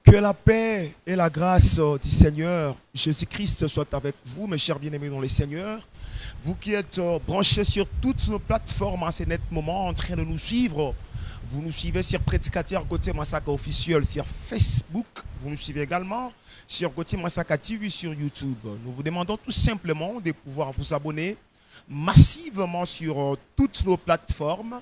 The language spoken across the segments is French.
Que la paix et la grâce du Seigneur Jésus-Christ soient avec vous, mes chers bien-aimés dans le Seigneur. Vous qui êtes branchés sur toutes nos plateformes en ce net moment, en train de nous suivre. Vous nous suivez sur Prédicateur Gauthier Massaka officiel sur Facebook. Vous nous suivez également sur Gauthier Massaka TV sur YouTube. Nous vous demandons tout simplement de pouvoir vous abonner massivement sur toutes nos plateformes.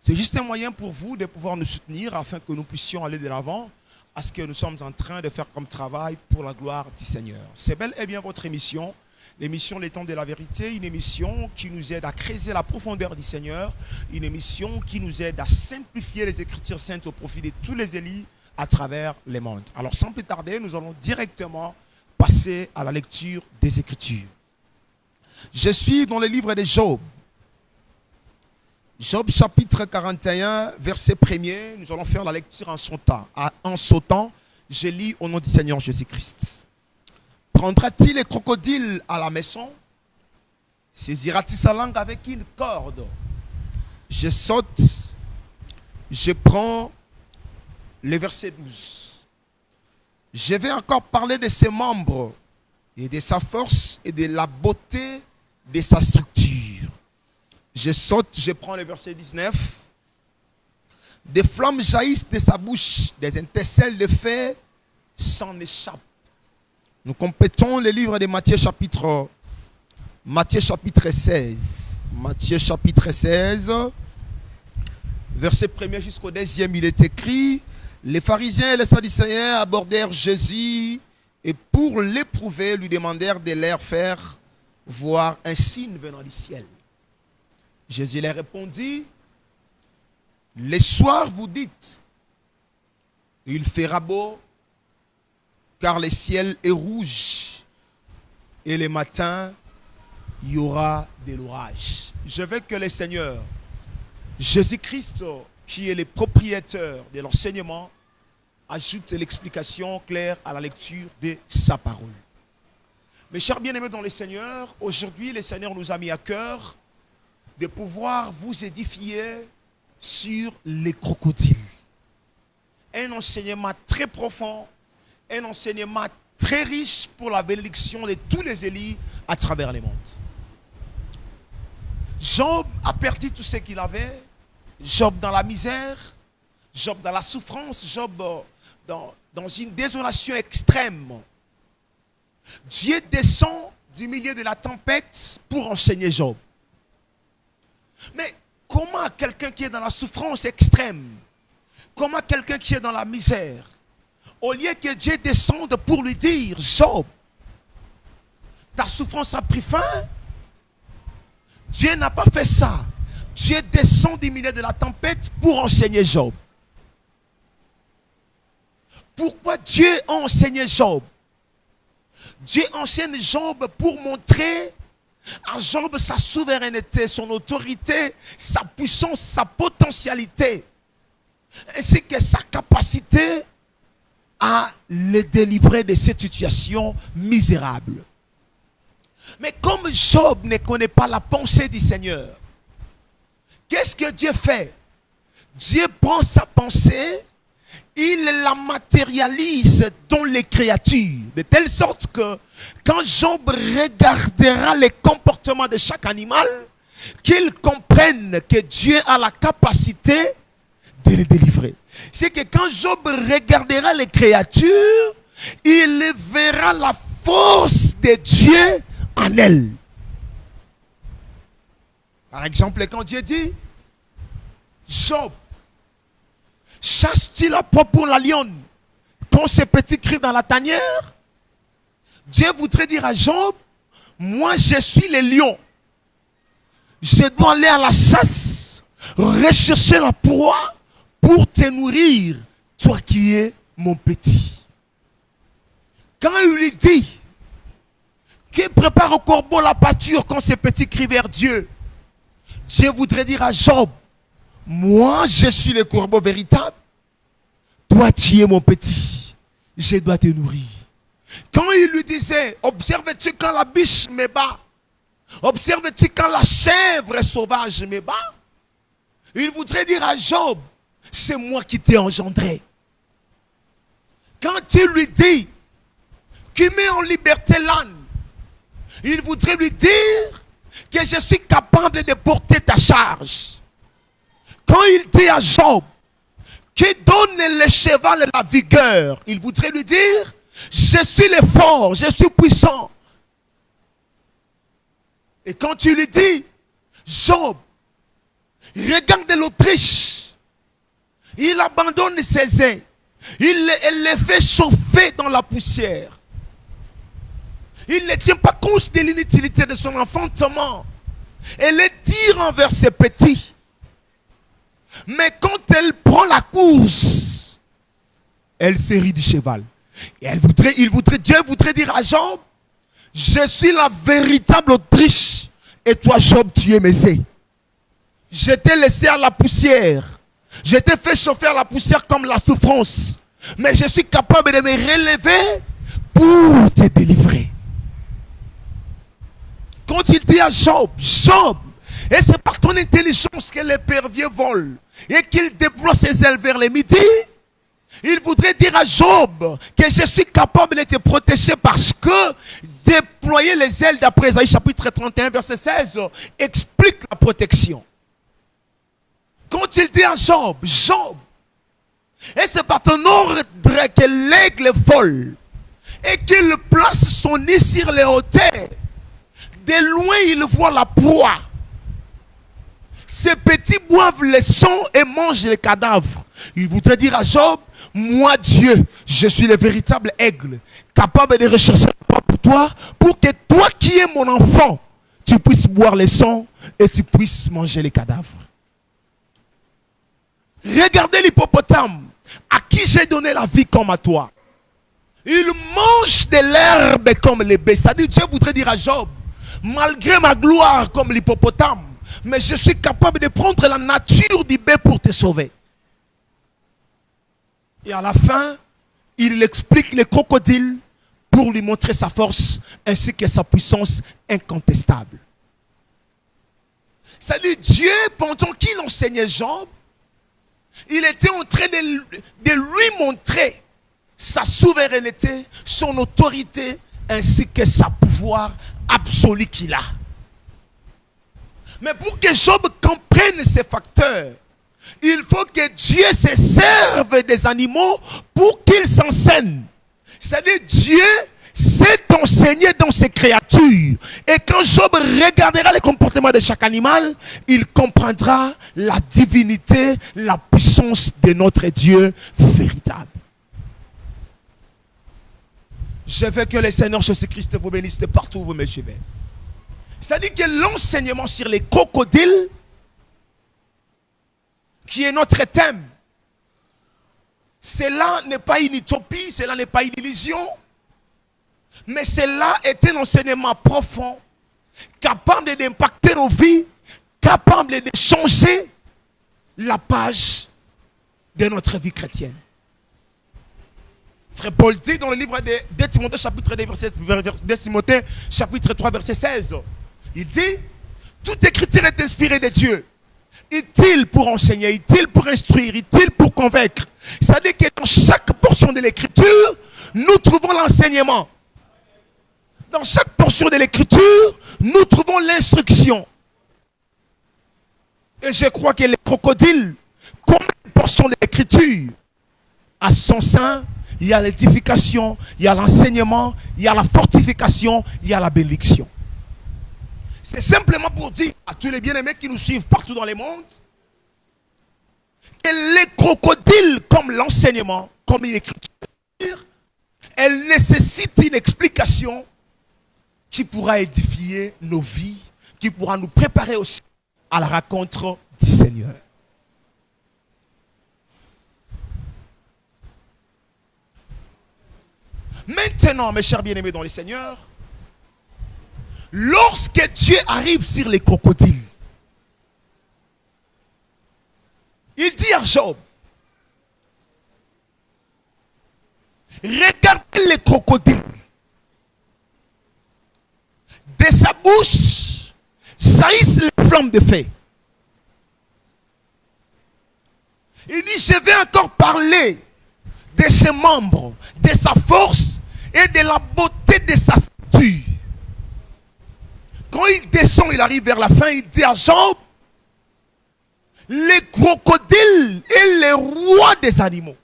C'est juste un moyen pour vous de pouvoir nous soutenir afin que nous puissions aller de l'avant à ce que nous sommes en train de faire comme travail pour la gloire du Seigneur. C'est bel et bien votre émission, l'émission Les Temps de la Vérité, une émission qui nous aide à creuser la profondeur du Seigneur, une émission qui nous aide à simplifier les Écritures saintes au profit de tous les élus à travers les mondes. Alors sans plus tarder, nous allons directement passer à la lecture des Écritures. Je suis dans le livre de Job. Job chapitre 41, verset 1er, nous allons faire la lecture en sautant. En sautant, je lis au nom du Seigneur Jésus-Christ. Prendra-t-il les crocodiles à la maison? Saisira-t-il sa langue avec une corde? Je saute, je prends le verset 12. Je vais encore parler de ses membres et de sa force et de la beauté de sa structure. Je saute, je prends le verset 19. Des flammes jaillissent de sa bouche, des étincelles de feu s'en échappent. Nous complétons le livre de Matthieu chapitre 16. Matthieu chapitre 16, verset 1er jusqu'au 2e, il est écrit: les pharisiens et les sadducéens abordèrent Jésus et pour l'éprouver, lui demandèrent de leur faire voir un signe venant du ciel. Jésus leur répondit: le soir vous dites, il fera beau, car le ciel est rouge, et le matin, il y aura de l'orage. Je veux que le Seigneur, Jésus-Christ, qui est le propriétaire de l'enseignement, ajoute l'explication claire à la lecture de sa parole. Mes chers bien-aimés dans le Seigneur, aujourd'hui, le Seigneur nous a mis à cœur de pouvoir vous édifier sur les crocodiles. Un enseignement très profond, un enseignement très riche pour la bénédiction de tous les élus à travers les mondes. Job a perdu tout ce qu'il avait. Job dans la misère, Job dans la souffrance, Job dans une désolation extrême. Dieu descend du milieu de la tempête pour enseigner Job. Mais comment quelqu'un qui est dans la souffrance extrême, comment quelqu'un qui est dans la misère, au lieu que Dieu descende pour lui dire: Job, ta souffrance a pris fin, Dieu n'a pas fait ça. Dieu descend du milieu de la tempête pour enseigner Job. Pourquoi Dieu a enseigné Job? Dieu enseigne Job pour montrer à Job sa souveraineté, son autorité, sa puissance, sa potentialité, ainsi que sa capacité à le délivrer de cette situation misérable. Mais comme Job ne connaît pas la pensée du Seigneur, qu'est-ce que Dieu fait? Dieu prend sa pensée, il la matérialise dans les créatures, de telle sorte que quand Job regardera les comportements de chaque animal, qu'il comprenne que Dieu a la capacité de les délivrer. C'est que quand Job regardera les créatures, il verra la force de Dieu en elles. Par exemple, quand Dieu dit: Job, chasse-t-il la proie pour la lionne quand ces petits crient dans la tanière? Dieu voudrait dire à Job: moi je suis le lion. Je dois aller à la chasse, rechercher la proie pour te nourrir, toi qui es mon petit. Quand il lui dit qui prépare au corbeau la pâture quand ses petits crient vers Dieu. Dieu voudrait dire à Job, moi je suis le corbeau véritable, toi tu es mon petit, je dois te nourrir. Quand il lui disait, observes-tu quand la biche me bat? Observes-tu quand la chèvre sauvage me bat? Il voudrait dire à Job, c'est moi qui t'ai engendré. Quand il lui dit qu'il met en liberté l'âne, il voudrait lui dire que je suis capable de porter ta charge. Quand il dit à Job qu'il donne le cheval et la vigueur, il voudrait lui dire, je suis le fort, je suis puissant. Et quand tu lui dis, Job, regarde l'Autriche, il abandonne ses ailes, il les fait chauffer dans la poussière. Il ne tient pas compte de l'inutilité de son enfantement. Elle est dire envers ses petits. Mais quand elle prend la course, elle se rit du cheval. Et Dieu voudrait dire à Job, je suis la véritable Autriche. Et toi, Job, tu es Messé. Je t'ai laissé à la poussière. Je t'ai fait chauffer à la poussière comme la souffrance. Mais je suis capable de me relever pour te délivrer. Quand il dit à Job, Job, et c'est par ton intelligence que l'épervier vole et qu'il déploie ses ailes vers le midi, il voudrait dire à Job que je suis capable de te protéger parce que déployer les ailes d'après Isaïe chapitre 31 verset 16 explique la protection. Quand il dit à Job, Job, et c'est par ton ordre que l'aigle vole et qu'il place son nid sur les hauteurs. De loin, il voit la proie. Ces petits boivent le sang et mangent les cadavres. Il voudrait dire à Job, moi Dieu, je suis le véritable aigle, capable de rechercher la proie pour toi, pour que toi qui es mon enfant, tu puisses boire le sang et tu puisses manger les cadavres. Regardez l'hippopotame, à qui j'ai donné la vie comme à toi. Il mange de l'herbe comme les bêtes. C'est-à-dire, Dieu voudrait dire à Job, malgré ma gloire comme l'hippopotame, mais je suis capable de prendre la nature du bête pour te sauver. Et à la fin, il explique les crocodiles pour lui montrer sa force ainsi que sa puissance incontestable. C'est-à-dire, Dieu, pendant qu'il enseignait Job, il était en train de lui montrer sa souveraineté, son autorité, ainsi que sa pouvoir absolu qu'il a. Mais pour que Job comprenne ces facteurs, il faut que Dieu se serve des animaux pour qu'ils s'enseignent. C'est-à-dire Dieu s'est enseigné dans ses créatures. Et quand Job regardera le comportement de chaque animal, il comprendra la divinité, la puissance de notre Dieu véritable. Je veux que le Seigneur Jésus-Christ vous bénisse de partout où vous me suivez. C'est-à-dire que l'enseignement sur les crocodiles, qui est notre thème, cela n'est pas une utopie, cela n'est pas une illusion, mais cela est un enseignement profond, capable d'impacter nos vies, capable de changer la page de notre vie chrétienne. Frère Paul dit dans le livre de 2 Timothée chapitre 2, verset, Timothée, chapitre 3 verset 16, il dit, toute écriture est inspirée de Dieu, utile pour enseigner, utile pour instruire, utile pour convaincre. C'est-à-dire que dans chaque portion de l'écriture, nous trouvons l'enseignement. Dans chaque portion de l'écriture, nous trouvons l'instruction. Et je crois que les crocodiles, comme une portion de l'écriture, à son sein, il y a l'édification, il y a l'enseignement, il y a la fortification, il y a la bénédiction. C'est simplement pour dire à tous les bien-aimés qui nous suivent partout dans le monde que les crocodiles, comme l'enseignement, comme une écriture, elles nécessitent une explication qui pourra édifier nos vies, qui pourra nous préparer aussi à la rencontre du Seigneur. Maintenant, mes chers bien-aimés dans le Seigneur, lorsque Dieu arrive sur les crocodiles, il dit à Job, regardez les crocodiles. De sa bouche jaillissent les flammes de feu. Il dit, je vais encore parler de ses membres, de sa force et de la beauté de sa statue. Quand il descend, il arrive vers la fin, il dit à Job, les crocodiles et les rois des animaux.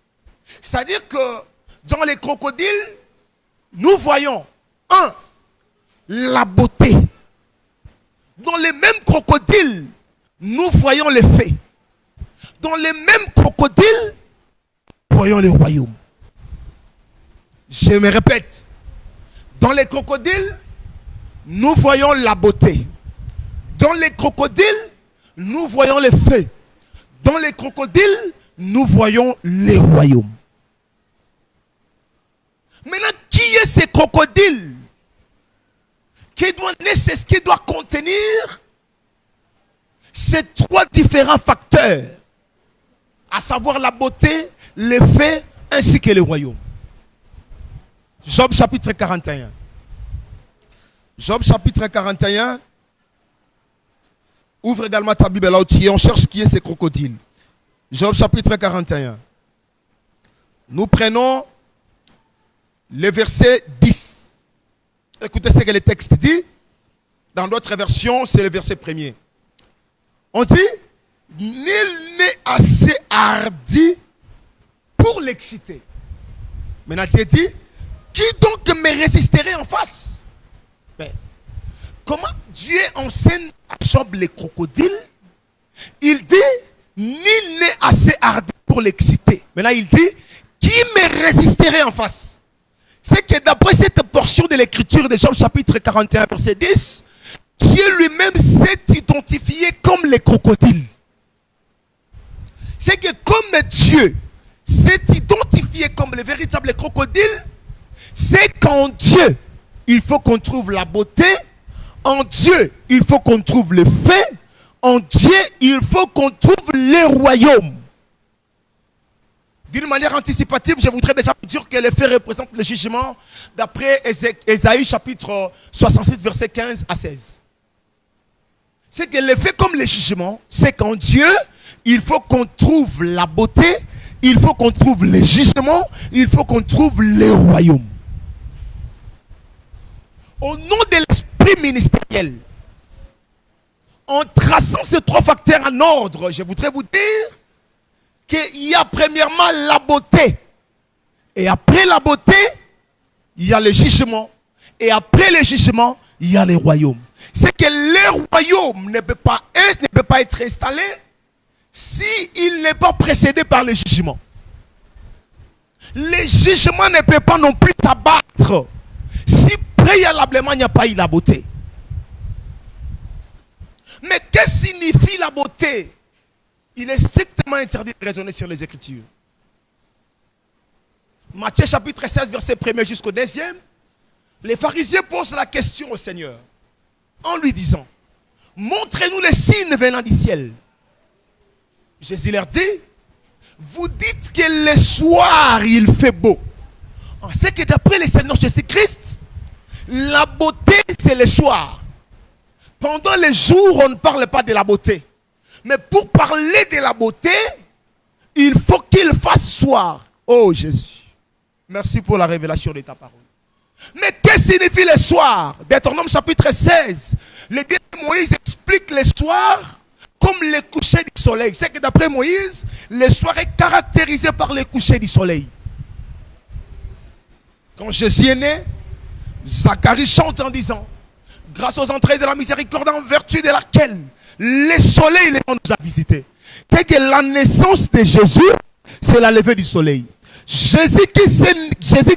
C'est-à-dire que dans les crocodiles, nous voyons, la beauté. Dans les mêmes crocodiles, nous voyons les faits. Dans les mêmes crocodiles, nous voyons les royaumes. Je me répète. Dans les crocodiles, nous voyons la beauté. Dans les crocodiles, nous voyons les faits. Dans les crocodiles, nous voyons les royaumes. Maintenant, qui est ce crocodile? C'est ce qui doit contenir ces trois différents facteurs, à savoir la beauté, les faits, ainsi que les royaumes. Job chapitre 41. Job chapitre 41. Ouvre également ta Bible là où tu es. On cherche qui est ces crocodiles. Job chapitre 41. Nous prenons le verset 10. Écoutez ce que le texte dit. Dans d'autres versions, c'est le verset premier. On dit, nul n'est assez hardi pour l'exciter. Maintenant, Dieu dit, qui donc me résisterait en face? Mais, comment Dieu enseigne à Job les crocodiles? Il dit, nul n'est assez hardi pour l'exciter. Maintenant, il dit, qui me résisterait en face? C'est que d'après cette portion de l'écriture de Job chapitre 41 verset 10, Dieu lui-même s'est identifié comme les crocodiles. C'est que comme Dieu s'est identifié comme les véritables crocodiles, c'est qu'en Dieu, il faut qu'on trouve la beauté, en Dieu, il faut qu'on trouve le fait, en Dieu, il faut qu'on trouve les royaumes. D'une manière anticipative, je voudrais déjà dire que les faits représentent le jugement d'après Ésaïe chapitre 66 verset 15 à 16. C'est que les faits comme les jugements, c'est qu'en Dieu, il faut qu'on trouve la beauté, il faut qu'on trouve les jugements, il faut qu'on trouve les royaumes. Au nom de l'esprit ministériel, en traçant ces trois facteurs en ordre, je voudrais vous dire qu'il y a premièrement la beauté. Et après la beauté, il y a le jugement. Et après le jugement, il y a les royaumes. C'est que les royaumes ne peuvent pas être installés s'il n'est pas précédé par le jugement. Les jugements ne peuvent pas non plus s'abattre si préalablement il n'y a pas eu la beauté. Mais que signifie la beauté? Il est strictement interdit de raisonner sur les Écritures. Matthieu chapitre 16, verset 1er jusqu'au 2e. Les pharisiens posent la question au Seigneur en lui disant, montrez-nous les signes venant du ciel. Jésus leur dit, vous dites que le soir il fait beau. On sait que d'après le Seigneur Jésus-Christ, la beauté c'est le soir. Pendant les jours, on ne parle pas de la beauté. Mais pour parler de la beauté, il faut qu'il fasse soir. Oh Jésus, merci pour la révélation de ta parole. Mais qu'est-ce que signifie le soir? Deutéronome chapitre 16. Le Dieu de Moïse explique le soir comme le coucher du soleil. C'est que d'après Moïse, le soir est caractérisé par le coucher du soleil. Quand Jésus est né, Zacharie chante en disant, grâce aux entrées de la miséricorde en vertu de laquelle le soleil nous a visités. C'est que la naissance de Jésus, c'est la levée du soleil. Jésus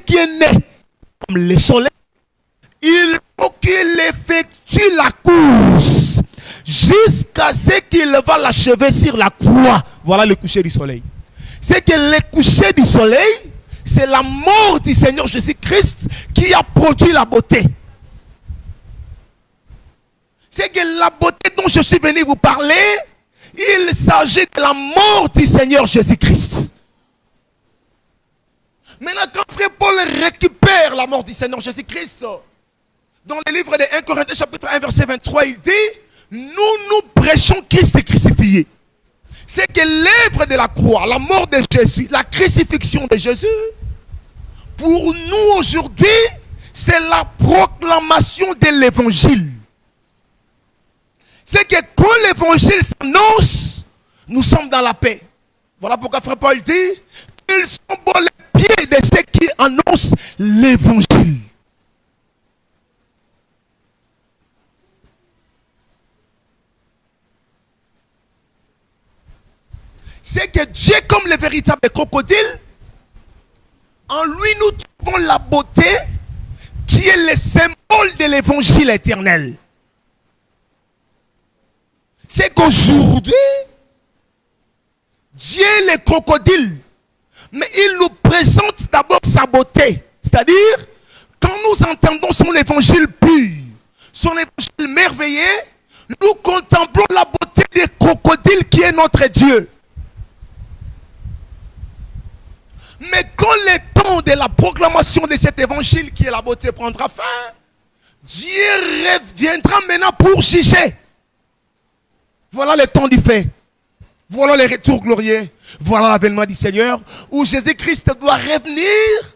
qui est né comme le soleil, il faut qu'il effectue la course jusqu'à ce qu'il va l'achever sur la croix. Voilà le coucher du soleil. C'est que le coucher du soleil, c'est la mort du Seigneur Jésus-Christ qui a produit la beauté. C'est que la beauté dont je suis venu vous parler, il s'agit de la mort du Seigneur Jésus-Christ. Maintenant, quand frère Paul récupère la mort du Seigneur Jésus-Christ, dans le livre de 1 Corinthiens chapitre 1 verset 23, il dit, nous prêchons Christ crucifié. C'est que l'œuvre de la croix, la mort de Jésus, la crucifixion de Jésus, pour nous aujourd'hui, c'est la proclamation de l'évangile. C'est que quand l'évangile s'annonce, nous sommes dans la paix. Voilà pourquoi frère Paul dit, ils sont bons les pieds de ceux qui annoncent l'évangile. C'est que Dieu, comme le véritable crocodile, en lui nous trouvons la beauté qui est le symbole de l'évangile éternel. C'est qu'aujourd'hui, Dieu est le crocodile, mais il nous présente d'abord sa beauté. C'est-à-dire, quand nous entendons son évangile pur, son évangile merveilleux, nous contemplons la beauté du crocodile qui est notre Dieu. Mais quand le temps de la proclamation de cet évangile qui est la beauté prendra fin, Dieu reviendra maintenant pour juger. Voilà le temps du fait. Voilà le retour glorieux. Voilà l'avènement du Seigneur où Jésus-Christ doit revenir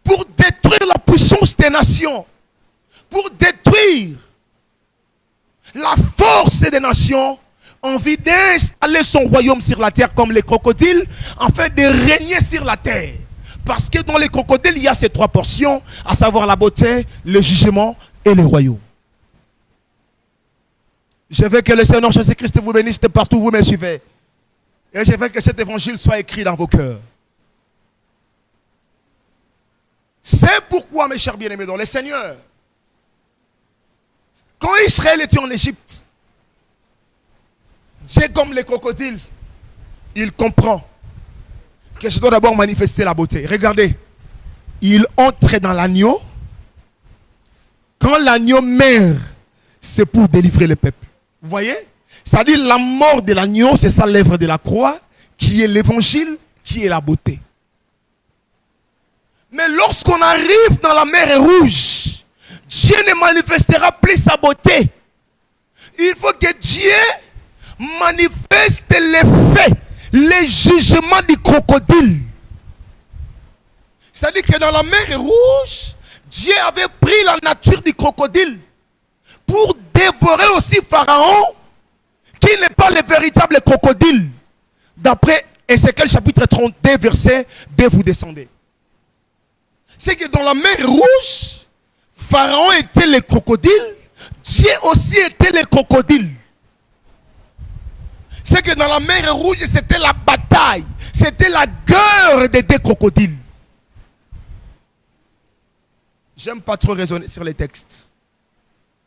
pour détruire la puissance des nations. Pour détruire la force des nations. Envie d'installer son royaume sur la terre comme les crocodiles, afin de régner sur la terre. Parce que dans les crocodiles, il y a ces trois portions, à savoir la beauté, le jugement et le royaume. Je veux que le Seigneur Jésus-Christ vous bénisse de partout où vous me suivez. Et je veux que cet évangile soit écrit dans vos cœurs. C'est pourquoi, mes chers bien-aimés, dans le Seigneur, quand Israël était en Égypte, Dieu, comme les crocodiles, il comprend que je dois d'abord manifester la beauté. Regardez, il entre dans l'agneau. Quand l'agneau meurt, c'est pour délivrer le peuple. Vous voyez? C'est-à-dire la mort de l'agneau, c'est ça l'œuvre de la croix, qui est l'évangile, qui est la beauté. Mais lorsqu'on arrive dans la mer Rouge, Dieu ne manifestera plus sa beauté. Il faut que Dieu manifeste l'effet, le jugement du crocodile. C'est-à-dire que dans la mer Rouge, Dieu avait pris la nature du crocodile pour dévorer aussi Pharaon, qui n'est pas le véritable crocodile. D'après Ézéchiel chapitre 32, verset 2, vous descendez. C'est que dans la mer Rouge, Pharaon était le crocodile, Dieu aussi était le crocodile. C'est que dans la mer Rouge, c'était la bataille. C'était la guerre des deux crocodiles. J'aime pas trop raisonner sur les textes.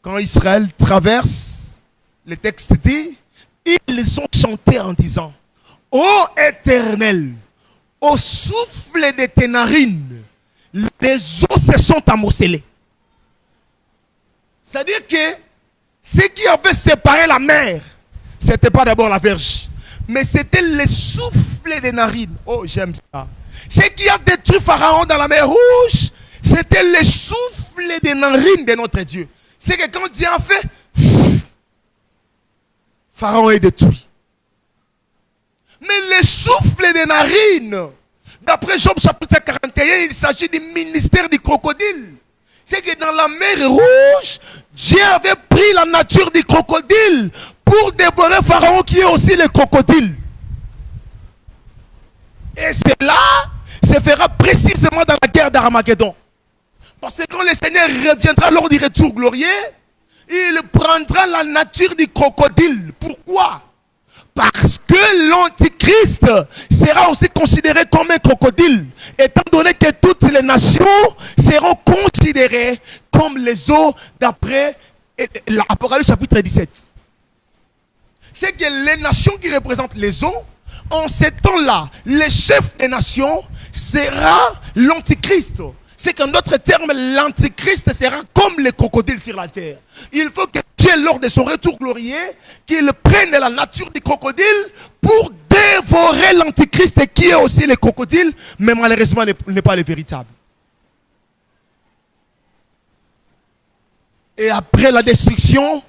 Quand Israël traverse, le texte dit, ils ont chanté en disant, ô Éternel, au souffle de tes narines, les eaux se sont amocelées. C'est-à-dire que ce qui avait séparé la mer, ce n'était pas d'abord la verge, mais c'était le souffle des narines. Oh, j'aime ça. Ce qui a détruit Pharaon dans la mer Rouge, c'était le souffle des narines de notre Dieu. C'est que quand Dieu a fait, Pharaon est détruit. Mais le souffle des narines, d'après Job chapitre 41, il s'agit du ministère du crocodile. C'est que dans la mer Rouge, Dieu avait pris la nature du crocodile pour dévorer Pharaon qui est aussi le crocodile. Et cela se fera précisément dans la guerre d'Armageddon. Parce que quand le Seigneur reviendra lors du retour glorieux, il prendra la nature du crocodile. Pourquoi? Parce que l'Antichrist sera aussi considéré comme un crocodile, étant donné que toutes les nations seront considérées comme les eaux d'après l'Apocalypse chapitre 17. C'est que les nations qui représentent les eaux, en ces temps-là, le chef des nations sera l'Antichrist. C'est qu'en d'autres termes, l'Antichrist sera comme les crocodiles sur la terre. Il faut que qui est lors de son retour glorieux, qu'il prenne la nature du crocodile pour dévorer l'antichrist qui est aussi le crocodile, mais malheureusement n'est pas le véritable. Et après la destruction,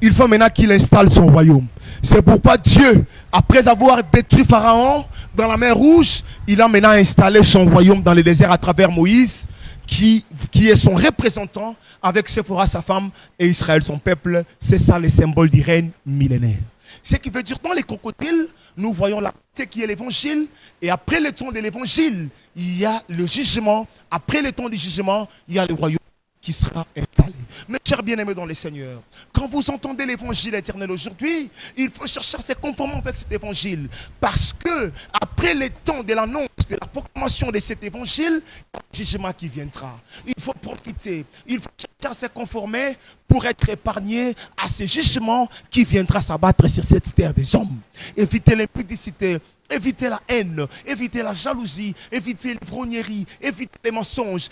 il faut maintenant qu'il installe son royaume. C'est pourquoi Dieu, après avoir détruit Pharaon dans la mer Rouge, il a maintenant installé son royaume dans le désert à travers Moïse, qui est son représentant, avec Séphora sa femme et Israël son peuple. C'est ça le symbole du règne millénaire. Ce qui veut dire, dans les crocodiles, nous voyons la partie qui est l'évangile, et après le temps de l'évangile, il y a le jugement. Après le temps du jugement, il y a le royaume qui sera installé. Mes chers bien-aimés dans le Seigneur, quand vous entendez l'évangile éternel aujourd'hui, il faut chercher à se conformer avec cet évangile. Parce que, après le temps de l'annonce, de la proclamation de cet évangile, il y a un jugement qui viendra. Il faut profiter, il faut chercher à se conformer pour être épargné à ce jugement qui viendra s'abattre sur cette terre des hommes. Évitez l'impudicité, évitez la haine, évitez la jalousie, évitez l'ivrognerie, évitez les mensonges,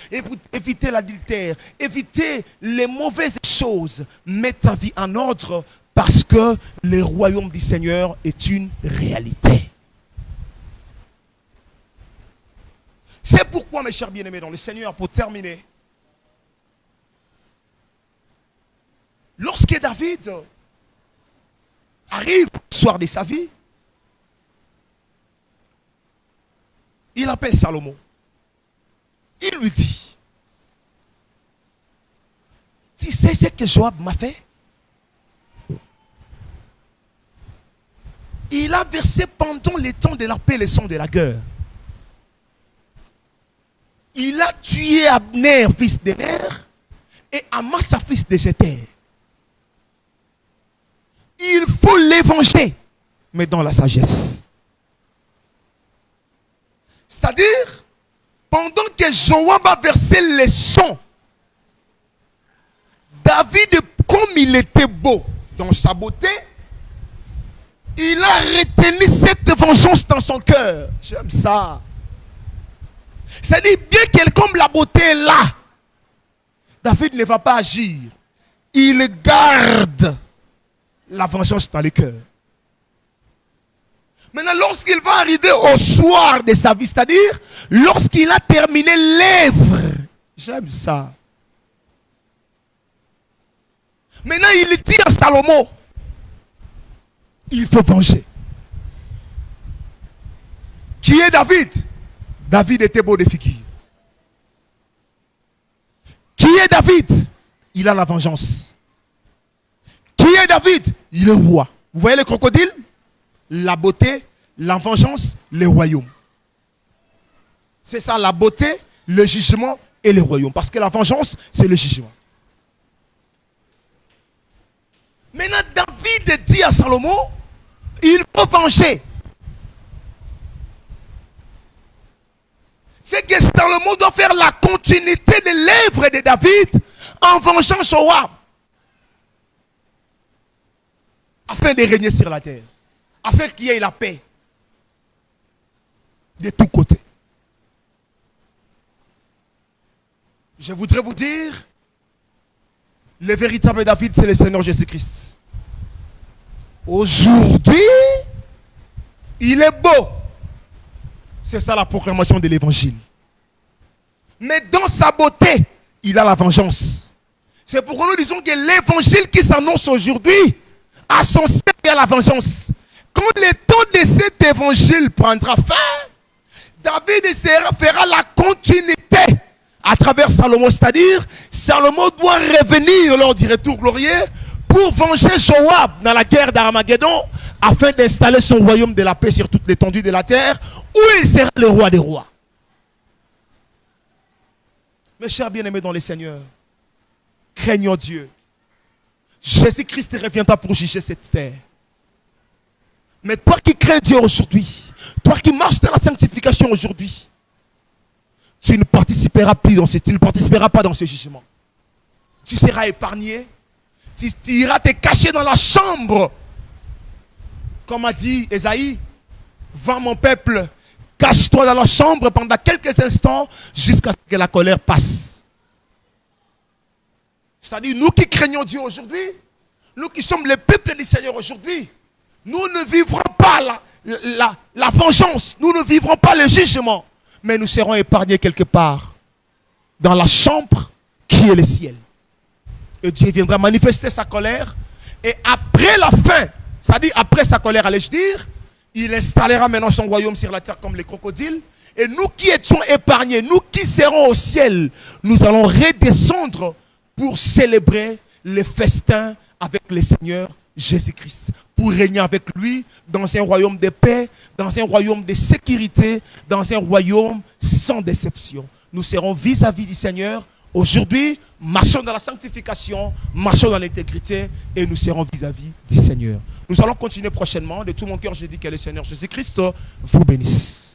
évitez l'adultère, évitez les mauvaises choses. Mettez ta vie en ordre parce que le royaume du Seigneur est une réalité. C'est pourquoi, mes chers bien-aimés dans le Seigneur, pour terminer, lorsque David arrive au soir de sa vie, il appelle Salomon. Il lui dit, tu sais ce que Joab m'a fait? Il a versé pendant les temps de la paix le sang de la guerre. Il a tué Abner, fils de Ner, et Amasa, fils de Jéter. Il faut les venger, mais dans la sagesse. C'est-à-dire, pendant que Joab a versé le sang, David, comme il était beau dans sa beauté, il a retenu cette vengeance dans son cœur. J'aime ça. C'est-à-dire, bien qu'elle comme la beauté est là, David ne va pas agir. Il garde la vengeance dans le cœur. Maintenant, lorsqu'il va arriver au soir de sa vie, c'est-à-dire, lorsqu'il a terminé l'œuvre, j'aime ça. Maintenant, il dit à Salomon, il faut venger. Qui est David? David était beau de figure. Qui est David? Il a la vengeance. Qui est David? Il est roi. Vous voyez le crocodile? La beauté, la vengeance, le royaume. C'est ça, la beauté, le jugement et le royaume. Parce que la vengeance, c'est le jugement. Maintenant, David dit à Salomon, il faut venger. C'est que Salomon doit faire la continuité de l'œuvre de David en vengeant Joab. Afin de régner sur la terre. Afin qu'il y ait la paix. De tous côtés. Je voudrais vous dire, le véritable David, c'est le Seigneur Jésus-Christ. Aujourd'hui, il est beau. C'est ça la proclamation de l'évangile. Mais dans sa beauté, il a la vengeance. C'est pourquoi nous disons que l'évangile qui s'annonce aujourd'hui a son sceptre à la vengeance. Quand le temps de cet évangile prendra fin, David fera la continuité à travers Salomon. C'est-à-dire, Salomon doit revenir lors du retour glorieux pour venger Joab dans la guerre d'Armageddon afin d'installer son royaume de la paix sur toute l'étendue de la terre où il sera le roi des rois. Mes chers bien-aimés dans le Seigneur, craignons Dieu. Jésus-Christ reviendra pour juger cette terre. Mais toi qui crains Dieu aujourd'hui, toi qui marches dans la sanctification aujourd'hui, tu ne participeras plus dans tu ne participeras pas dans ce jugement. Tu seras épargné. Tu iras te cacher dans la chambre. Comme a dit Ésaïe, va mon peuple, cache-toi dans la chambre pendant quelques instants jusqu'à ce que la colère passe. C'est-à-dire, nous qui craignons Dieu aujourd'hui, nous qui sommes le peuple du Seigneur aujourd'hui, nous ne vivrons pas la vengeance, nous ne vivrons pas le jugement, mais nous serons épargnés quelque part dans la chambre qui est le ciel. Et Dieu viendra manifester sa colère, et après la fin, c'est-à-dire après sa colère, allais-je dire, il installera maintenant son royaume sur la terre comme les crocodiles. Et nous qui étions épargnés, nous qui serons au ciel, nous allons redescendre pour célébrer les festins avec le Seigneur Jésus-Christ. Pour régner avec lui dans un royaume de paix, dans un royaume de sécurité, dans un royaume sans déception. Nous serons vis-à-vis du Seigneur. Aujourd'hui, marchons dans la sanctification, marchons dans l'intégrité et nous serons vis-à-vis du Seigneur. Nous allons continuer prochainement. De tout mon cœur, je dis que le Seigneur Jésus-Christ vous bénisse.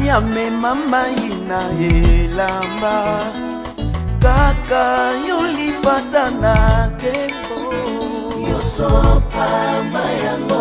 Nyame mama ina elamba kaka yolipata na keko yosopa mayango